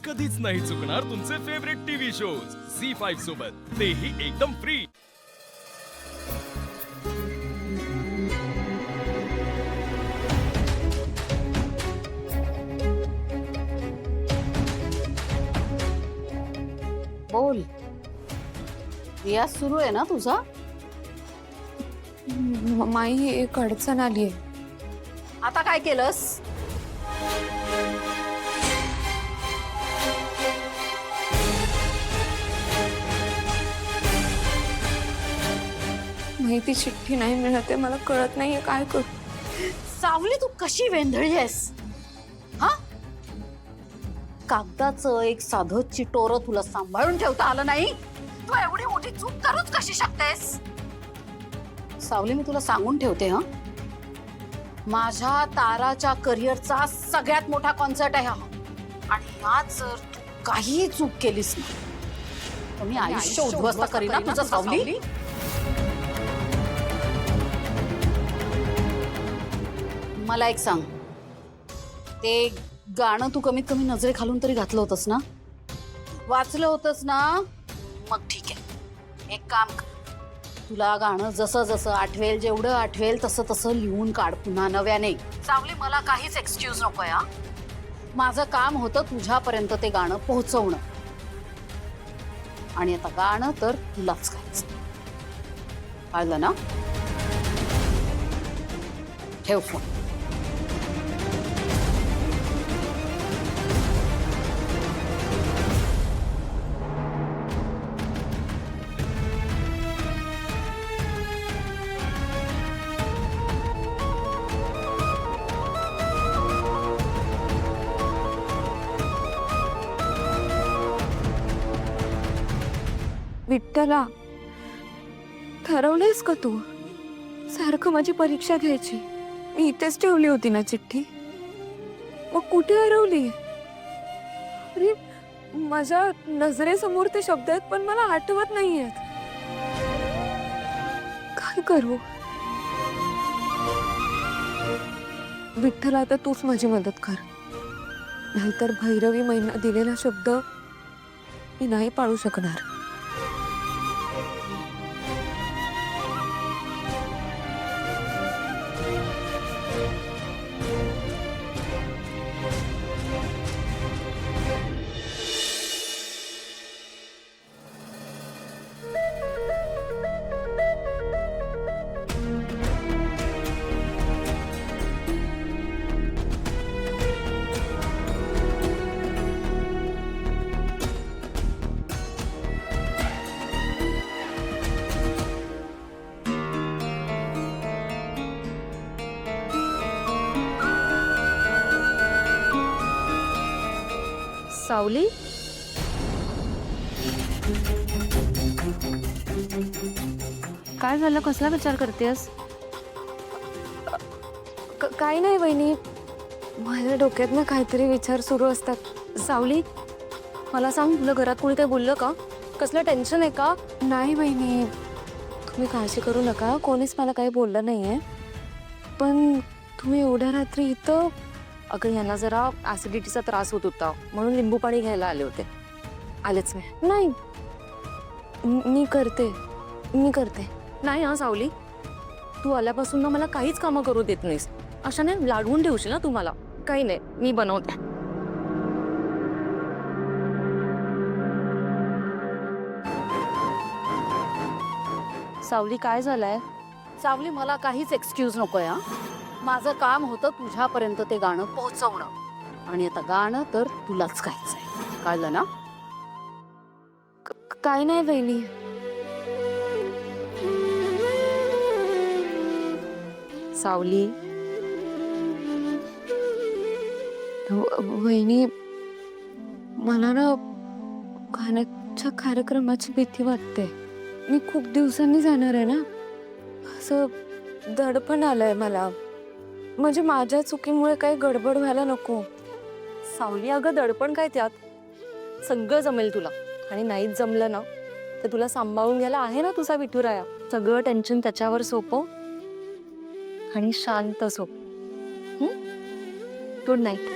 कधीच नाही चुकणार तुमचे फेवरेट टीव्ही शोज झी5 सोबत, तेही एकदम फ्री। बोल, रियाज सुरू आहे ना तुझा? माई एक अडचण आली आहे। आता काय केलंस? माहिती चिठ्ठी नाही मिळते, मला कळत नाहीये काय करू। सावली, तू कशी वेंधळी आहेस हा? कागदाचं एक साधं चिटोरं तुला सांभाळून ठेवता आलं नाही? तू एवढी मोठी चूक करूच कशी शकतेस? सावली, मी तुला सांगून ठेवते हा, माझ्या ताराच्या करिअरचा सगळ्यात मोठा कॉन्सर्ट आहे हा, आणि यात जर तू काही चूक केलीस ना तर मी आयुष्य उद्ध्वस्त करीन ना तुझं, सावली। मला एक सांग, ते गाणं तू कमीत कमी नजरे खालून तरी घातलं होतंस ना? वाचलं होतंस ना? मग ठीक आहे, एक काम कर, तुला गाणं जसं जसं आठवेल, जेवढं आठवेल तसं तसं लिहून काढ पुन्हा नव्याने। सावली, मला काहीच एक्सक्यूज नको या, माझं काम होतं तुझ्यापर्यंत ते गाणं पोहोचवणं, आणि आता गाणं तर तुलाच गायचं, कळलं ना? ठेव फोन। विठ्ठला, ठरवलंयस का तू? सारखं माझी परीक्षा घ्यायची, मी इथेच ठेवली होती ना चिठ्ठी, मग कुठे हरवली? अरे, माझ्या नजरेसमोर ते शब्द आहेत पण मला आठवत नाहीयेत, काय करू? विठ्ठला, आता तूच माझी मदत कर, नाहीतर भैरवी महिना दिलेला शब्द मी नाही पाळू शकणार। सावली, काय झालं? कसला विचार करतेस? काही नाही वहिनी, माझ्या डोक्यात ना काहीतरी विचार सुरू असतात। सावली, मला सांग, तुला घरात कोणी काही बोललं का? कसलं टेन्शन आहे का? नाही वहिनी, तुम्ही काळजी करू नका, कोणीच मला काही बोललं नाहीये, पण तुम्ही एवढ्या रात्री इथं? अगं, यांना जरा ऍसिडिटीचा त्रास होत होता म्हणून लिंबू पाणी घ्यायला आले होते, आलेच नाही। मी करते नाही हा सावली, तू आल्यापासून ना मला काहीच कामं करू देत नाहीस, अशाने लाडवून ठेवशील ना तू मला। काही नाही, मी बनवते। सावली, काय झालंय? सावली, मला काहीच एक्सक्यूज नको या, माझं काम होतं तुझ्यापर्यंत ते गाणं पोहोचवणं, आणि आता गाणं तर तुलाच गायचंय, कळलं ना? काय नाही वहिनी, सावली, वहिनी, मला ना गाण्याच्या कार्यक्रमाची भीती वाटते। मी खूप दिवसांनी जाणार आहे ना, असं दडपण आलंय मला, म्हणजे माझ्या चुकीमुळे काही गडबड व्हायला नको। सावली, अगं दडपण काय त्यात? सगळं जमेल तुला, आणि नाहीच जमलं ना तर तुला सांभाळून घ्यायला आहे ना तुझा विठुराया। सगळं टेन्शन त्याच्यावर सोपव आणि शांत झोप। Good night.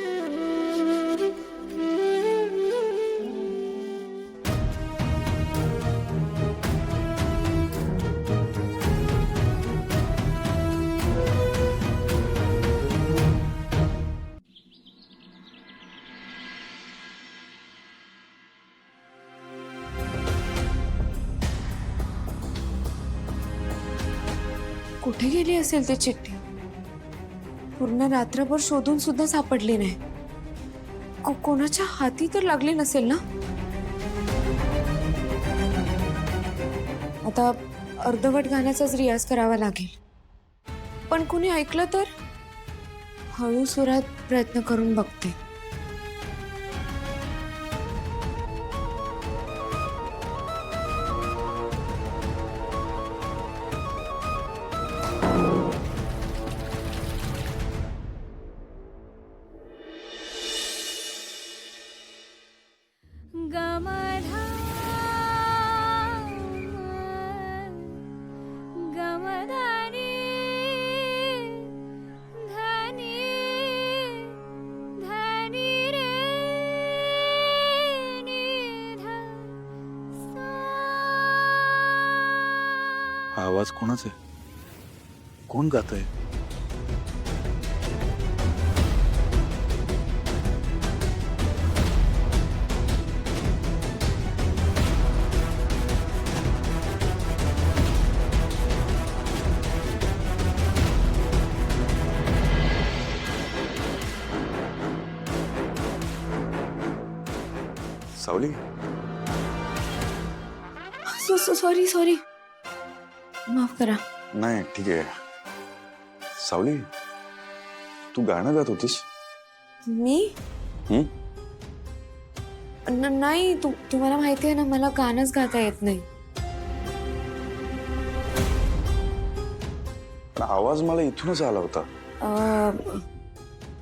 कुठे गेली असेल ती चिठ्ठी? पूर्ण रात्रभर शोधून सुद्धा सापडली नाही. कोणाच्या हाती तर लागली नसेल ना? आता अर्धवट गाण्याचाच रियाज करावा लागेल. पण कुणी ऐकलं तर? हळू सुरात प्रयत्न करून बघते. हा आवाज कोणाचा आहे? कोण गात आहे? सावली, सॉरी सॉरी, माफ करा. नाही ठीक आहे. सावली, तू गाणं गात होतीस? मी नाही, तुम्हाला माहिती आहे ना, मला गाणंच गाता येत नाही. पण आवाज मला इथूनच आला होता.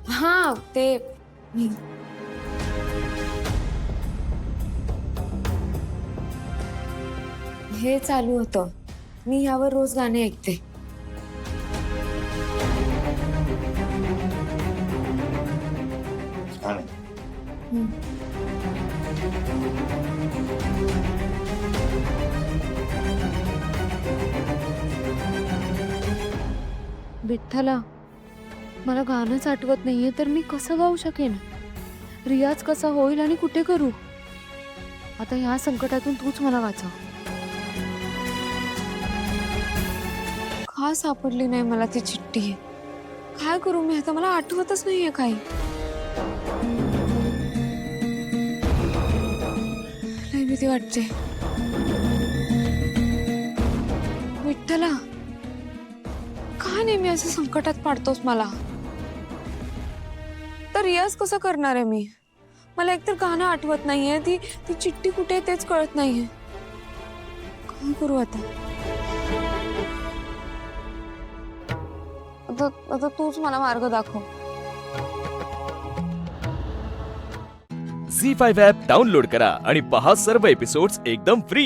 हा, ते मी हे चालू होतं. मी ह्यावर रोज गाणे ऐकते. हा नाही. विठ्ठला, मला गाणंच आठवत नाहीये, तर मी कसं गाऊ शकेन? रियाज कसा होईल आणि कुठे करू? आता ह्या संकटातून तूच मला वाचव. का सापडली नाही मला ती चिठ्ठी? काय करू मी आता? मला आठवतच नाहीये काही. लय भीती वाटते. विठ्ठला, का नेहमी असं संकटात पाडतोस मला? तर रियाज कसं करणार आहे मी? मला एकतर गाणं आठवत नाहीये, ती चिठ्ठी कुठे आहे तेच कळत नाहीये. काय करू आता? आता तूच मला मार्ग दाखव. झी 5 ॲप डाउनलोड करा आणि पहा सर्व एपिसोड्स एकदम फ्री.